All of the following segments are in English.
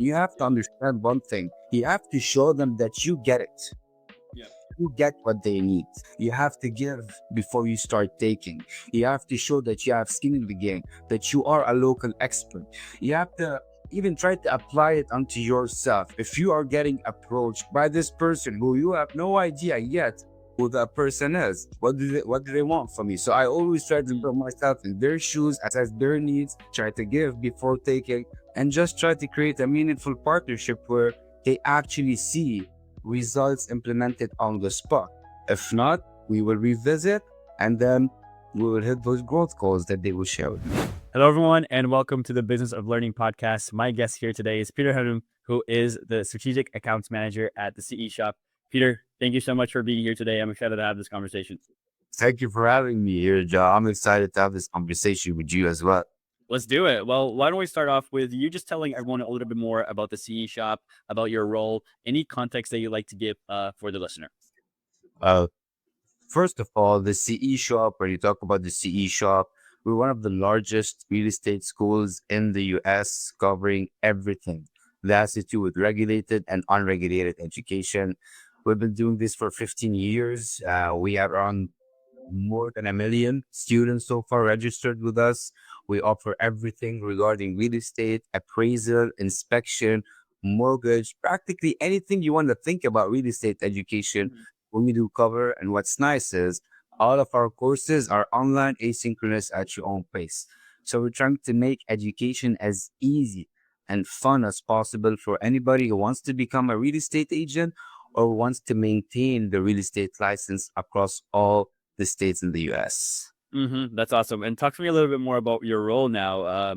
You have to understand one thing. You have to show them that you get it. Yeah. You get what they need. You have to give before you start taking. You have to show that you have skin in the game, that you are a local expert. You have to even try to apply it onto yourself. If you are getting approached by this person who you have no idea yet who that person is, what do they want from you? So I always try to put myself in their shoes, assess their needs, try to give before taking, and just try to create a meaningful partnership where they actually see results implemented on the spot. If not, we will revisit and then we will hit those growth goals that they will share with me. Hello, everyone, and welcome to the Business of Learning podcast. My guest here today is Peter Hannun, who is the Strategic Accounts Manager at the CE Shop. Peter, thank you so much for being here today. I'm excited to have this conversation. Thank you for having me here, Joe. I'm excited to have this conversation with you as well. Let's do it. Well, why don't we start off with you just telling everyone a little bit more about the CE Shop, about your role, any context that you'd like to give for the listener? Uh, First of all, the CE shop, when you talk about the CE shop, we're one of the largest real estate schools in the US, covering everything that has to do with regulated and unregulated education. We've been doing this for 15 years. We have around more than 1 million students so far registered with us. We offer everything regarding real estate, appraisal, inspection, mortgage, practically anything you want to think about real estate education. Mhm. We do cover. And what's nice is all of our courses are online, asynchronous at your own pace. So we're trying to make education as easy and fun as possible for anybody who wants to become a real estate agent or wants to maintain the real estate license across all the states in the US. That's awesome. And talk to me a little bit more about your role now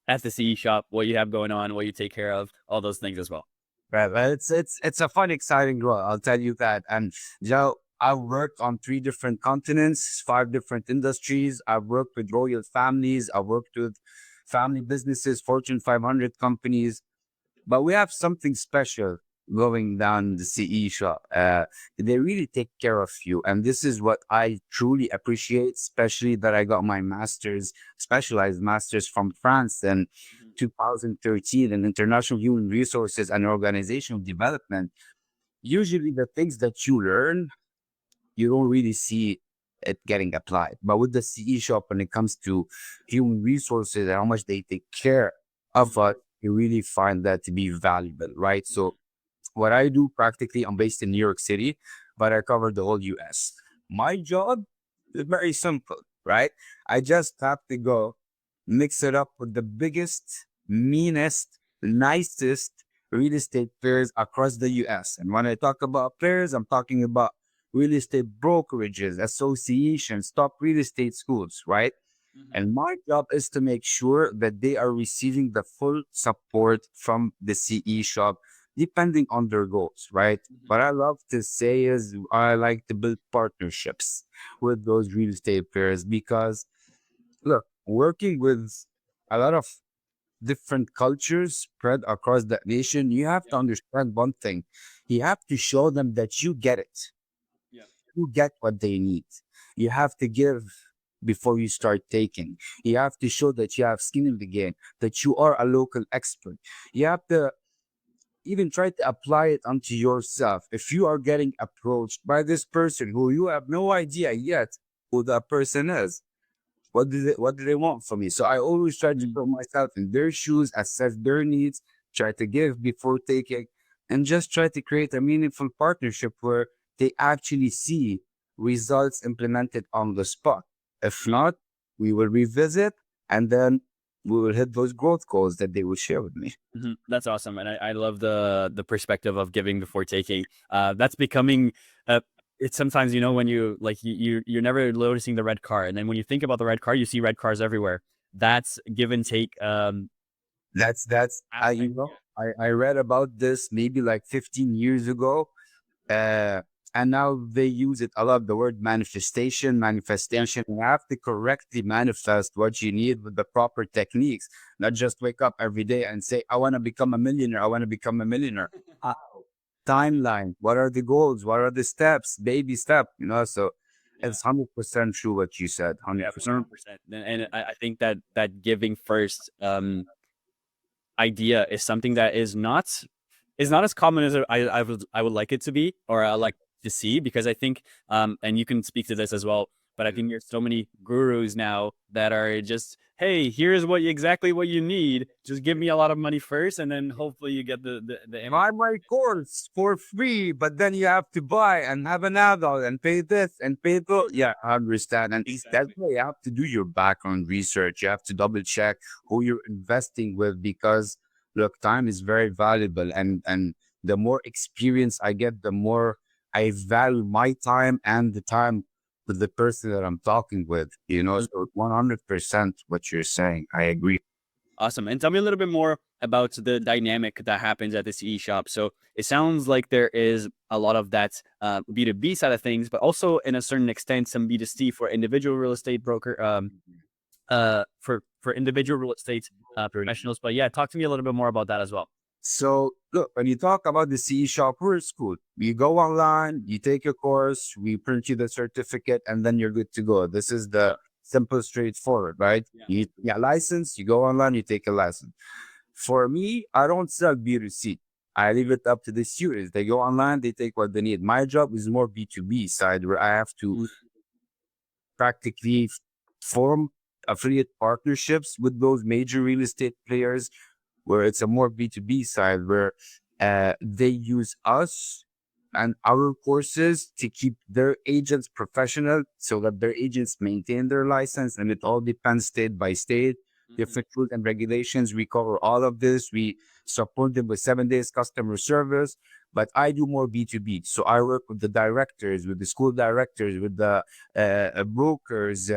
at the CE Shop, what you have going on, what you take care of, all those things as well. Right, but it's a fun, exciting role. I'll tell you that. And Joe, I've worked on 3 different continents, 5 different industries. I've worked with royal families. I've worked with family businesses, Fortune 500 companies. But we have something special going down the CE shop. They really take care of you. And this is what I truly appreciate, especially that I got my master's, specialized master's from France in 2013 in international human resources and organizational development. Usually the things that you learn, you don't really see it getting applied. But with the CE shop, when it comes to human resources and how much they take care of us, you really find that to be valuable, right? So what I do practically, I'm based in New York City, but I cover the whole US. My job is very simple, right? I just have to go mix it up with the biggest, meanest, nicest real estate players across the US. And when I talk about players, I'm talking about real estate brokerages, associations, top real estate schools, right? And my job is to make sure that they are receiving the full support from the CE shop, depending on their goals, right? What I love to say is I like to build partnerships with those real estate players because, look, working with a lot of different cultures spread across the nation, you have to understand one thing. You have to show them that you get it. Yeah. You get what they need. You have to give before you start taking. You have to show that you have skin in the game, that you are a local expert. You have to even try to apply it onto yourself. If you are getting approached by this person who you have no idea yet who that person is, what do they want from you? So I always try to put myself in their shoes, assess their needs, try to give before taking, and just try to create a meaningful partnership where they actually see results implemented on the spot. If not, we will revisit and then we will hit those growth goals that they will share with me. That's awesome, and I love the perspective of giving before taking. That's becoming. It's sometimes when you you're never noticing the red car, and then when you think about the red car, you see red cars everywhere. That's give and take That's I you aspect. know I read about this maybe like 15 years ago. Uh, and now they use it a lot, the word manifestation, Yeah, manifestation. You have to correctly manifest what you need with the proper techniques, not just wake up every day and say, I want to become a millionaire. I want to become a millionaire. Uh, Timeline. What are the goals? What are the steps? Baby step. So yeah. it's 100% true what you said. Yeah, 100%. 100%. And I think that giving first, idea is something that is not as common as I would like it to be, or I like to see, because I think and you can speak to this as well, but I think there's so many gurus now that are just, hey, here's exactly what you need. Just give me a lot of money first, and then hopefully you get the image. Buy my course for free, but then you have to buy and have an adult and pay this and pay that. Yeah, I understand. And that's Exactly. why you have to do your background research. You have to double check who you're investing with, because look, time is very valuable, and the more experience I get, the more I value my time and the time with the person that I'm talking with. So 100% what you're saying. I agree. Awesome. And tell me a little bit more about the dynamic that happens at the CE shop. So it sounds like there is a lot of that B2B side of things, but also in a certain extent, some B2C for individual real estate broker, for individual real estate professionals. But yeah, talk to me a little bit more about that as well. So look, when you talk about the CE shop, we're school. You go online, you take a course, we print you the certificate, and then you're good to go. This is Yeah. the simple, straightforward, right? Yeah. You get a license, you go online, you take a license. For me, I don't sell B2C. I leave it up to the students. They go online, they take what they need. My job is more B2B side, where I have to Mm, practically form affiliate partnerships with those major real estate players, where it's a more B2B side, where they use us and our courses to keep their agents professional, so that their agents maintain their license. And it all depends state by state, mhm, different rules and regulations. We cover all of this. We support them with 7 days customer service. But I do more B2B. So I work with the directors, with the school directors, with the brokers,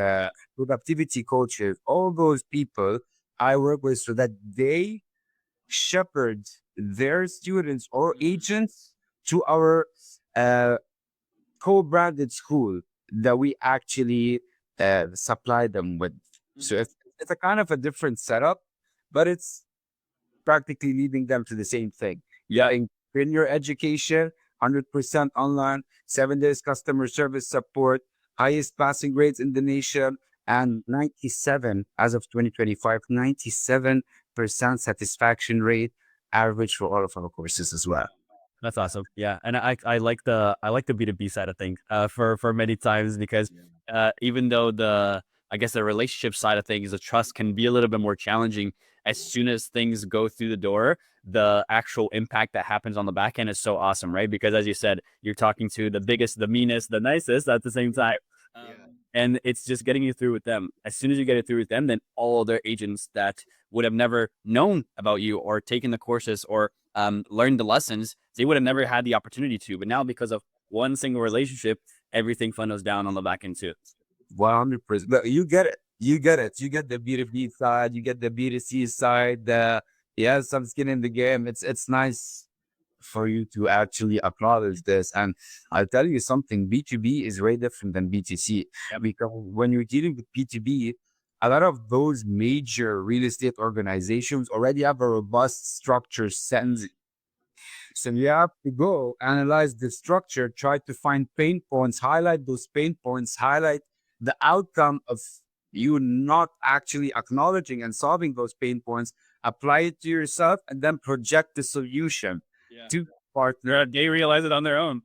productivity coaches, all those people I work with, so that they shepherd their students or mhm, agents to our uh, co-branded school that we actually supply them with. So mhm. it's a kind of a different setup, but it's practically leading them to the same thing. Yeah. Getting in your education, 100% online, 7 days customer service support, highest passing rates in the nation, and 97 as of 2025, 97% satisfaction rate average for all of our courses as well. That's awesome. Yeah, and I like the B2B side of things for many times, because even though the I guess the relationship side of things, the trust can be a little bit more challenging. As soon as things go through the door, the actual impact that happens on the back end is so awesome, right? Because as you said, you're talking to the biggest, the meanest, the nicest at the same time. And it's just getting you through with them. As soon as you get it through with them, then all their agents that would have never known about you or taken the courses or learned the lessons, they would have never had the opportunity to. But now, because of one single relationship, everything funnels down on the back end too. 100%. Look, you get it. You get it. You get the B2B side, you get the B2C side. Yeah, some skin in the game. It's nice for you to actually acknowledge this. And I'll tell you something, B2B is way different than B2C. Yep. Because when you're dealing with B2B, a lot of those major real estate organizations already have a robust structure set. So you have to go analyze the structure, try to find pain points, highlight those pain points, highlight the outcome of you not actually acknowledging and solving those pain points, apply it to yourself, and then project the solution Yeah. to partner. They realize it on their own.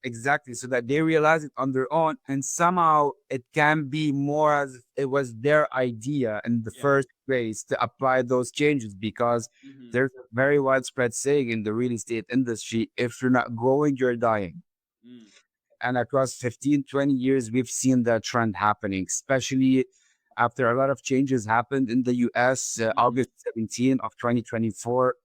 Exactly, so that they realize it on their own, and somehow it can be more as it was their idea in the Yeah. first place to apply those changes, because Mhm. there's a very widespread saying in the real estate industry, if you're not growing, you're dying. Mm. And across 15, 20 years, we've seen that trend happening, especially after a lot of changes happened in the US, Mhm. August 17 of 2024.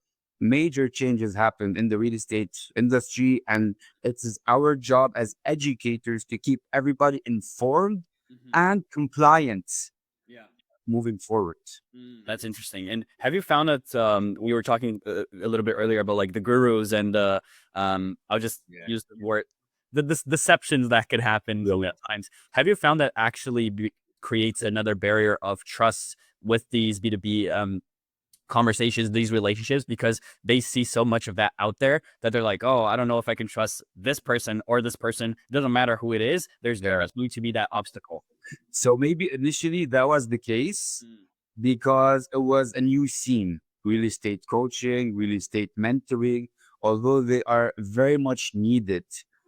Major changes happened in the real estate industry. And it is our job as educators to keep everybody informed Mhm. and compliant Yeah. moving forward. That's interesting. And have you found that we were talking a little bit earlier about like the gurus and I'll just use the word the deceptions that could happen at times. Have you found that actually creates another barrier of trust with these B2B conversations, these relationships, because they see so much of that out there that they're like, oh, I don't know if I can trust this person or this person. It doesn't matter who it is. There's Yeah. going to be that obstacle. So maybe initially that was the case Mm. because it was a new scene. real estate coaching, real estate mentoring, although they are very much needed.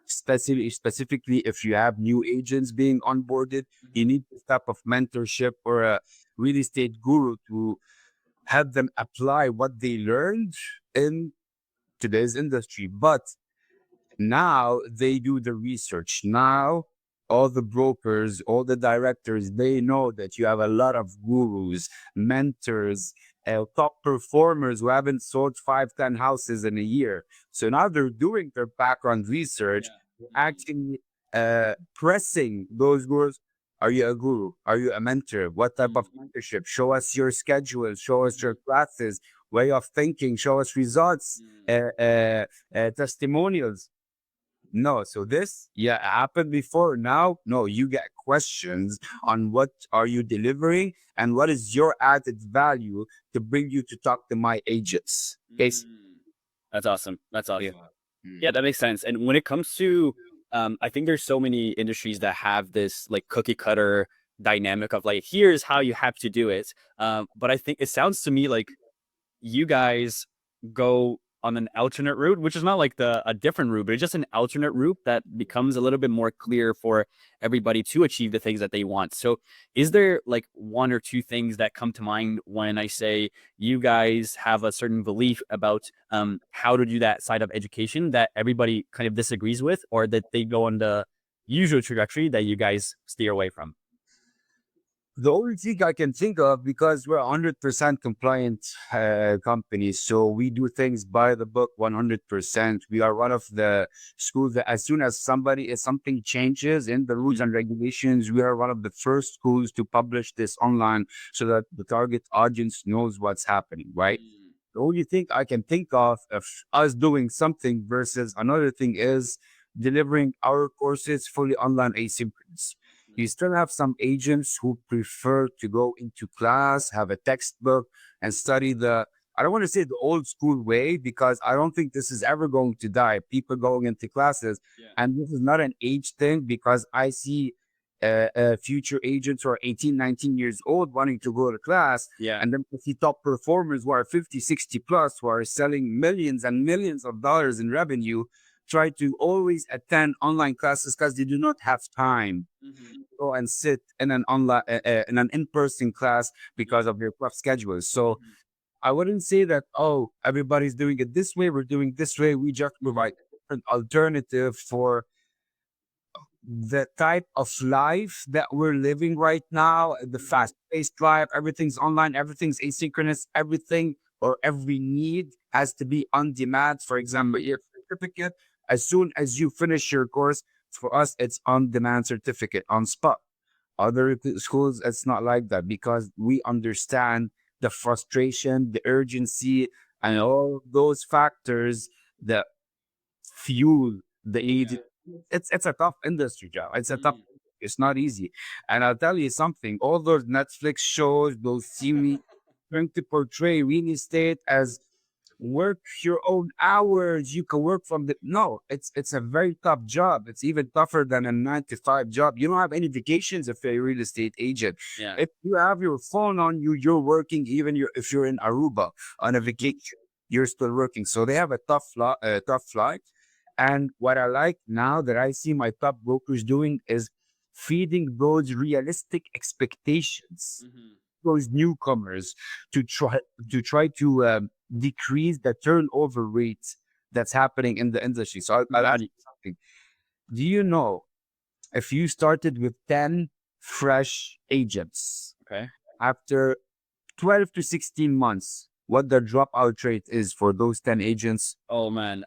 Specifically, if you have new agents being onboarded, you need this type of mentorship or a real estate guru to help them apply what they learned in today's industry. But now they do the research. Now all the brokers, all the directors, they know that you have a lot of gurus, mentors, top performers who haven't sold 5, 10 houses in a year. So now they're doing their background research, Yeah. actually pressing those gurus. Are you a guru? Are you a mentor? What type of mentorship? Show us your schedule. Show us your classes, way of thinking. Show us results, testimonials. No, so this, yeah, happened before. Now, no, you get questions on what are you delivering and what is your added value to bring you to talk to my agents. Case, That's awesome. That's yeah. awesome. Yeah, that makes sense. And when it comes to, I think there's so many industries that have this like cookie cutter dynamic of like, here's how you have to do it. But I think it sounds to me like you guys go on an alternate route, which is not like a different route, but it's just an alternate route that becomes a little bit more clear for everybody to achieve the things that they want. So is there like one or two things that come to mind when I say you guys have a certain belief about how to do that side of education that everybody kind of disagrees with, or that they go on the usual trajectory that you guys steer away from? The only thing I can think of, because we're a 100% compliant company, so we do things by the book 100%. We are one of the schools that as soon as something changes in the rules and regulations, we are one of the first schools to publish this online so that the target audience knows what's happening, right? The only thing I can think of us doing something versus another thing is delivering our courses fully online asynchronous. You still have some agents who prefer to go into class, have a textbook, and study I don't want to say the old school way, because I don't think this is ever going to die. People going into classes, and this is not an age thing, because I see future agents who are 18, 19 years old wanting to go to class. Yeah. And then we see top performers who are 50, 60 plus, who are selling millions and millions of dollars in revenue, try to always attend online classes because they do not have time go and sit in an online in an in-person class because of their rough schedules. So I wouldn't say that, oh, everybody's doing it this way, we're doing this way. We just provide a different alternative for the type of life that we're living right now, the fast-paced life. Everything's online, everything's asynchronous, everything or every need has to be on demand. For example, your certificate, as soon as you finish your course, for us, it's on demand certificate on spot. Other schools, it's not like that, because we understand the frustration, the urgency, and all those factors that fuel the need. It's a tough industry, Joe. It's a tough. It's not easy. And I'll tell you something. All those Netflix shows, those series, trying to portray real estate as work your own hours. You can work from the no. It's a very tough job. It's even tougher than a 9 to 5 job. You don't have any vacations if you're a real estate agent. Yeah. If you have your phone on you, you're working. Even if you're in Aruba on a vacation, you're still working. So they have a tough flight. And what I like now that I see my top brokers doing is feeding those realistic expectations, those newcomers, to try to decrease the turnover rate that's happening in the industry. So I'll ask you something. Do you know, if you started with 10 fresh agents Okay. after 12 to 16 months, what the dropout rate is for those 10 agents? Oh man,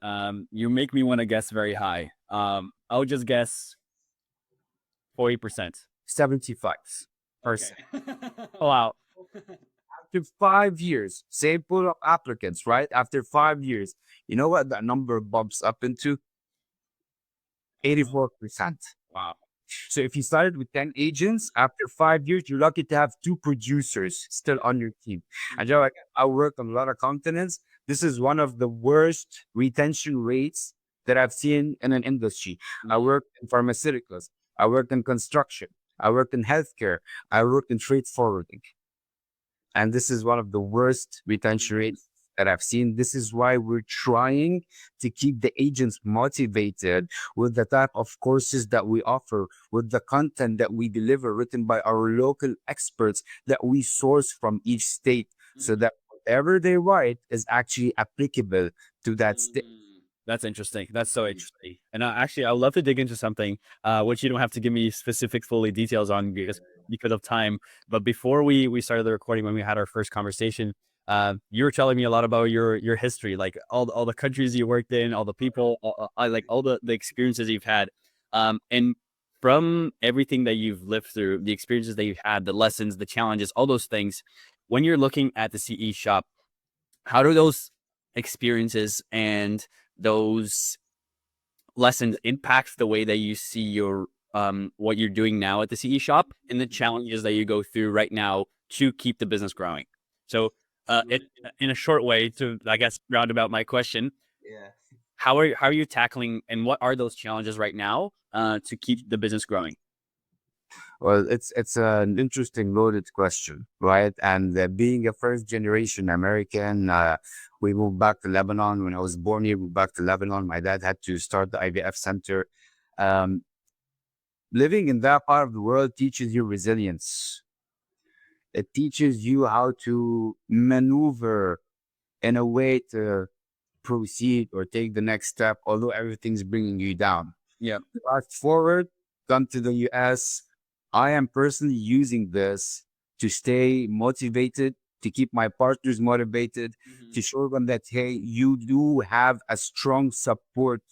you make me want to guess very high. I'll just guess 40%. 75%. Oh wow. After 5 years, same pool of applicants, right? After 5 years, you know what that number bumps up into? 84%. Wow. So if you started with 10 agents, after 5 years, you're lucky to have 2 producers still on your team. And Joe, I work on a lot of continents. This is one of the worst retention rates that I've seen in an industry. I worked in pharmaceuticals. I worked in construction. I worked in healthcare. I worked in freight forwarding. And this is one of the worst retention rates that I've seen. This is why we're trying to keep the agents motivated with the type of courses that we offer, with the content that we deliver, written by our local experts that we source from each state, so Mhm. that whatever they write is actually applicable to that state. That's interesting. That's so interesting. And actually, I'd love to dig into something, which you don't have to give me specific, fully details on because of time. But before we started the recording, when we had our first conversation, you were telling me a lot about your history, like all the countries you worked in, all the people, like all the experiences you've had, and from everything that you've lived through, the experiences that you've had, the lessons, the challenges, all those things. When you're looking at the CE shop, how do those experiences and those lessons impact the way that you see your what you're doing now at the CE shop and the challenges that you go through right now to keep the business growing? So, it in a short way to, I guess, round about my question, Yeah. how are you tackling and what are those challenges right now to keep the business growing? Well, it's an interesting loaded question, right? And being a first generation American, we moved back to Lebanon when I was born here. Moved back to Lebanon. My dad had to start the IVF center. Um, Living in that part of the world teaches you resilience. It teaches you how to maneuver in a way to proceed or take the next step, although everything's bringing you down. Yeah. Fast forward, come to the US. I am personally using this to stay motivated, to keep my partners motivated, to show them that, hey, you do have a strong support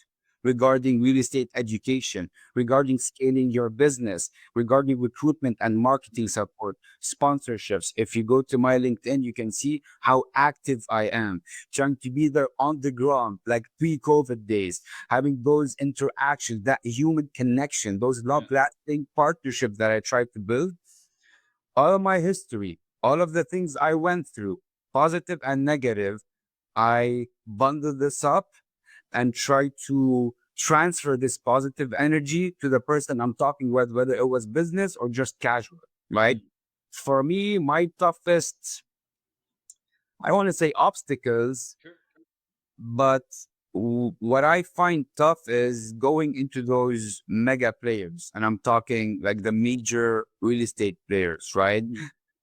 regarding real estate education, regarding scaling your business, regarding recruitment and marketing support, sponsorships. If you go to my LinkedIn, you can see how active I am, trying to be there on the ground, like pre-COVID days, having those interactions, that human connection, those love lasting partnerships that I tried to build. All of my history, all of the things I went through, positive and negative, I bundled this up and try to transfer this positive energy to the person I'm talking with, whether it was business or just casual, right? For me, my toughest, I want to say obstacles, but what I find tough is going into those mega players. And I'm talking like the major real estate players, right?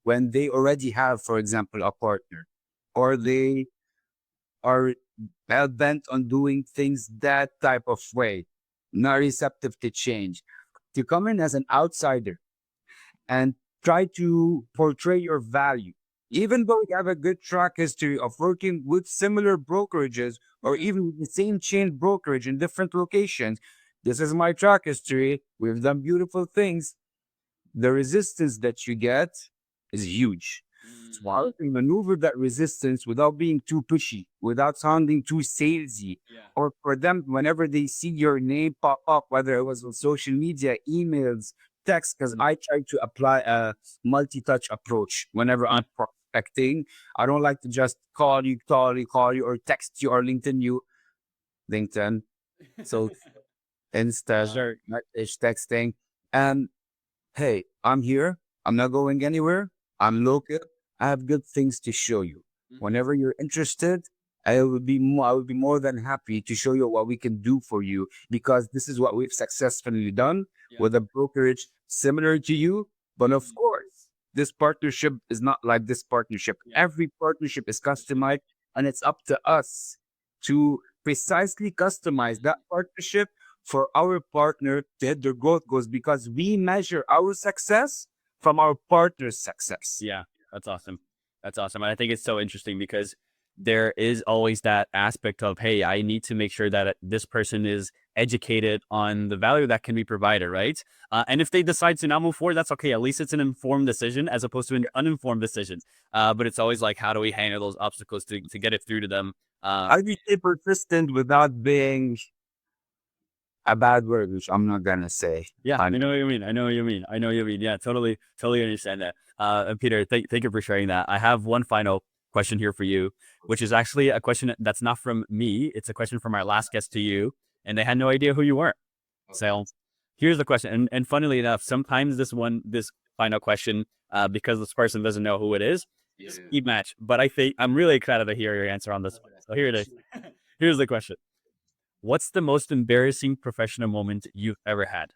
When they already have, for example, a partner, or they are hell bent on doing things that type of way, not receptive to change. To come in as an outsider and try to portray your value, even though you have a good track history of working with similar brokerages or even with the same chain brokerage in different locations. This is my track history. We've done beautiful things. The resistance that you get is huge. So how to maneuver that resistance without being too pushy, without sounding too salesy, or for them, whenever they see your name pop up, whether it was on social media, emails, text, because I try to apply a multi-touch approach whenever I'm prospecting. I don't like to just call you, or text you, or LinkedIn you. LinkedIn, so Insta, Sure. message, texting, and hey, I'm here. I'm not going anywhere. I'm local. I have good things to show you. Whenever you're interested, I will be more than happy to show you what we can do for you, because this is what we've successfully done with a brokerage similar to you. But of course, this partnership is not like this partnership. Every partnership is customized, and it's up to us to precisely customize that partnership for our partner to hit their growth goals, because we measure our success from our partner's success. Yeah, that's awesome. That's awesome. And I think it's so interesting because there is always that aspect of, hey, I need to make sure that this person is educated on the value that can be provided, right? And if they decide to not move forward, that's okay. At least it's an informed decision as opposed to an uninformed decision. But it's always like, how do we handle those obstacles to get it through to them? How do you stay persistent without being a bad word, which I'm not gonna say? Yeah, And I know what you mean. I know what you mean. I know what you mean. Yeah, totally, totally understand that. And Peter, thank you for sharing that. I have one final question here for you, which is actually a question that's not from me. It's a question from our last guest to you, and they had no idea who you were. So here's the question. And funnily enough, sometimes this final question, because this person doesn't know who it is, Keep match. But I think I'm really excited to hear your answer on this one. So here it is. Here's the question. What's the most embarrassing professional moment you've ever had?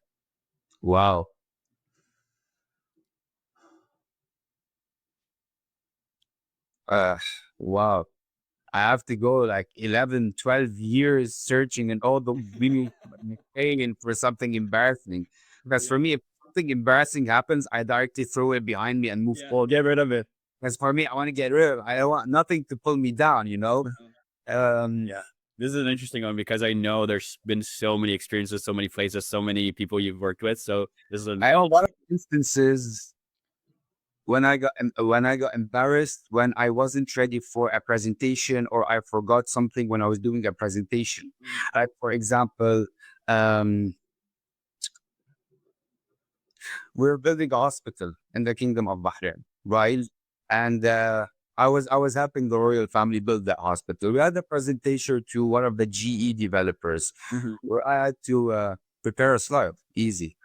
Wow. Uh, wow. I have to go like 11, 12 years searching and all the really paying for something embarrassing. Because for me, if something embarrassing happens, I directly throw it behind me and move forward. Get rid of it. Because for me, I want to get rid of it. I don't want nothing to pull me down, you know? Um, Yeah. This is an interesting one because I know there's been so many experiences, so many places, so many people you've worked with. So this is I have a lot of instances when I got embarrassed when I wasn't ready for a presentation or I forgot something when I was doing a presentation. Like for example, um, we're building a hospital in the Kingdom of Bahrain, right? And I was helping the royal family build that hospital. We had a presentation to one of the GE developers Mhm. where I had to prepare a slide, easy.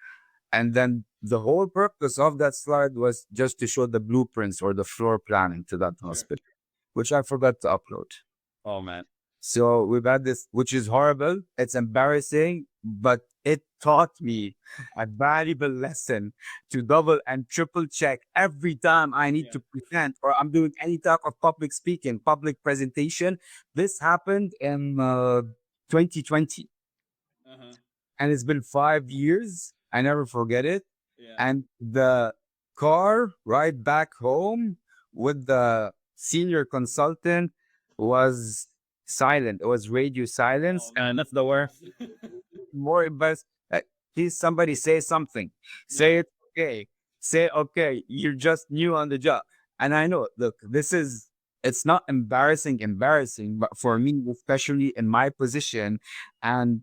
And then the whole purpose of that slide was just to show the blueprints or the floor planning to that hospital, which I forgot to upload. Oh man. So we've had this, which is horrible. It's embarrassing, but it taught me a valuable lesson to double and triple check every time I need to present or I'm doing any type of public speaking, public presentation. This happened in 2020 and it's been 5 years. I never forget it. And the car ride back home with the senior consultant was silent. It was radio silence. And that's the worst. More embarrassed. Please, somebody say something. Say it okay. Say okay. You're just new on the job. And I know, look, it's not embarrassing, but for me, especially in my position, and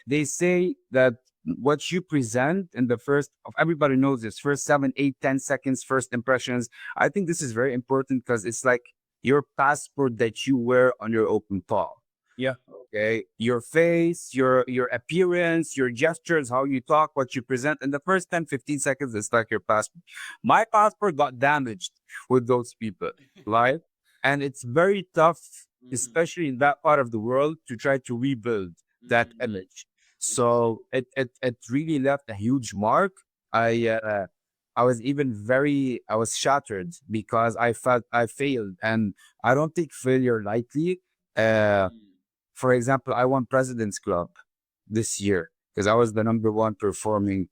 they say that what you present in the first of everybody knows this first 7, 8, 10 seconds, first impressions. I think this is very important because it's like your passport that you wear on your open palm. Yeah. Okay, your face, your appearance, your gestures, how you talk, what you present in the first 10, 15 seconds is like your passport. My passport got damaged with those people, right? And it's very tough, especially in that part of the world, to try to rebuild that image. So it really left a huge mark. I was even I was shattered because I felt I failed, and I don't take failure lightly. Uh, for example, I won President's Club this year because I was the number one performing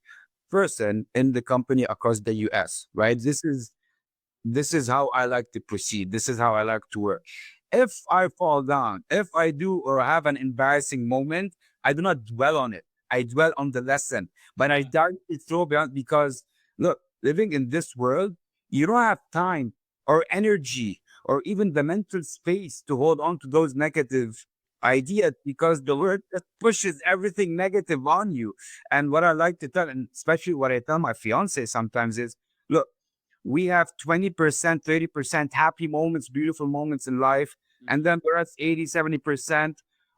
person in the company across the US, right? This is how I like to proceed. This is how I like to work. If I fall down, if I do or have an embarrassing moment, I do not dwell on it. I dwell on the lesson, but I directly throw beyond because look, living in this world, you don't have time or energy or even the mental space to hold on to those negative ideas because the world just pushes everything negative on you. And what I like to tell, and especially what I tell my fiance sometimes is, look, we have 20%, 30% happy moments, beautiful moments in life. And then the rest 80, 70%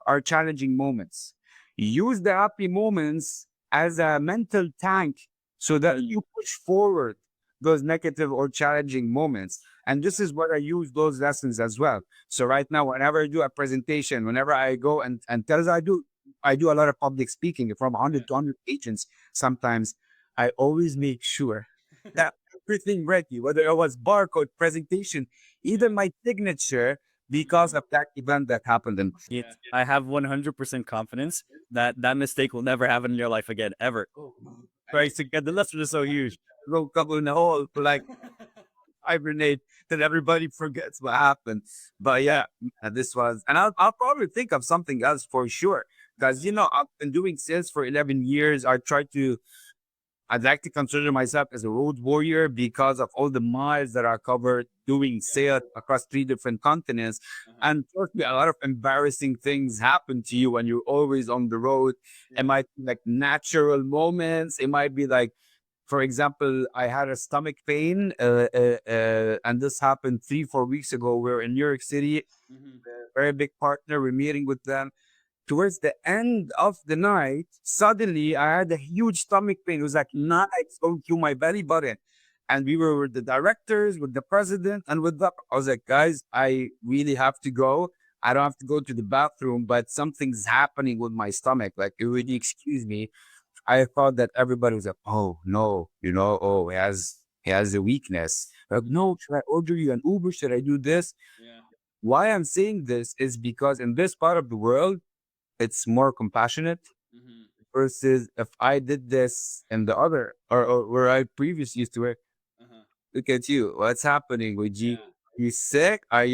are challenging moments. Use the happy moments as a mental tank so that you push forward those negative or challenging moments. And this is what I use those lessons as well. So right now, whenever I do a presentation, whenever I go and tell us I do a lot of public speaking from 100 to 100 agents. Sometimes I always make sure that everything ready, whether it was barcode, presentation, even my signature, because of that event that happened in I have 100% confidence that that mistake will never happen in your life again, ever. Right? To get the lesson is so huge. go couple in the hole for like hibernate that everybody forgets what happened. But yeah, this was, and I'll probably think of something else for sure. Because, I've been doing sales for 11 years. I'd like to consider myself as a road warrior because of all the miles that are covered doing sales across 3 different continents. And trust me, a lot of embarrassing things happen to you when you're always on the road. It might be like natural moments. It might be like, for example, I had a stomach pain, and this happened 3, 4 weeks ago. We're in New York City, very big partner. We're meeting with them towards the end of the night, suddenly I had a huge stomach pain. It was like knives going through my belly button. And we were with the directors, with the president, and with the. I was like, guys, I really have to go. I don't have to go to the bathroom, but something's happening with my stomach. Like, would you excuse me? I thought that everybody was like, oh no, oh, he has a weakness. Like, no, should I order you an Uber? Should I do this? Yeah. Why I'm saying this is because in this part of the world, it's more compassionate Mm-hmm. versus if I did this in the other or where I previously used to work. Uh-huh. Look at you. What's happening with you? Yeah. Are you sick? Are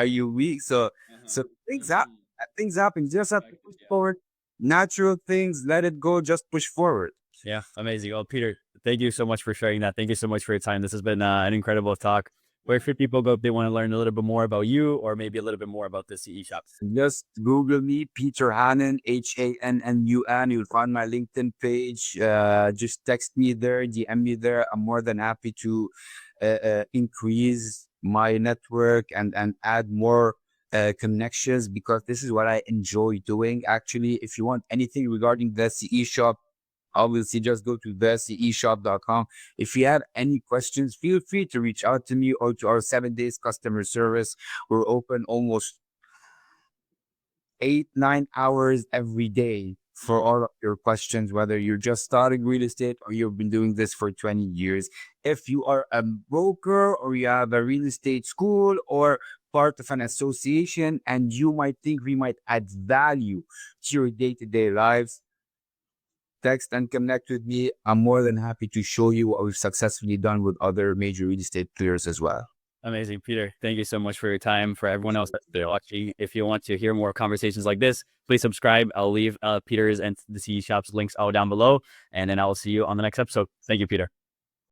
you weak? So Uh-huh. so things happen. Mm-hmm. Things happen. You just have to Expected, push yeah. forward. Natural things, let it go. Just push forward. Yeah, amazing. Well, Peter, thank you so much for sharing that. Thank you so much for your time. This has been an incredible talk. Where should people go if they want to learn a little bit more about you or maybe a little bit more about the CE shops? Just Google me, Peter Hannun, Hannun. You'll find my LinkedIn page. Just text me there, DM me there. I'm more than happy to increase my network and add more connections because this is what I enjoy doing. Actually, if you want anything regarding the CE shop, obviously just go to theceshop.com. If you have any questions, feel free to reach out to me or to our 7 days customer service. We're open almost 8, 9 hours every day for Mm-hmm. all of your questions, whether you're just starting real estate or you've been doing this for 20 years. If you are a broker or you have a real estate school or part of an association and you might think we might add value to your day-to-day lives, text and connect with me. I'm more than happy to show you what we've successfully done with other major real estate players as well. Amazing, Peter. Thank you so much for your time. For everyone else that's still watching, if you want to hear more conversations like this, please subscribe. I'll leave Peter's and the CE Shops links all down below, and then I will see you on the next episode. Thank you, Peter.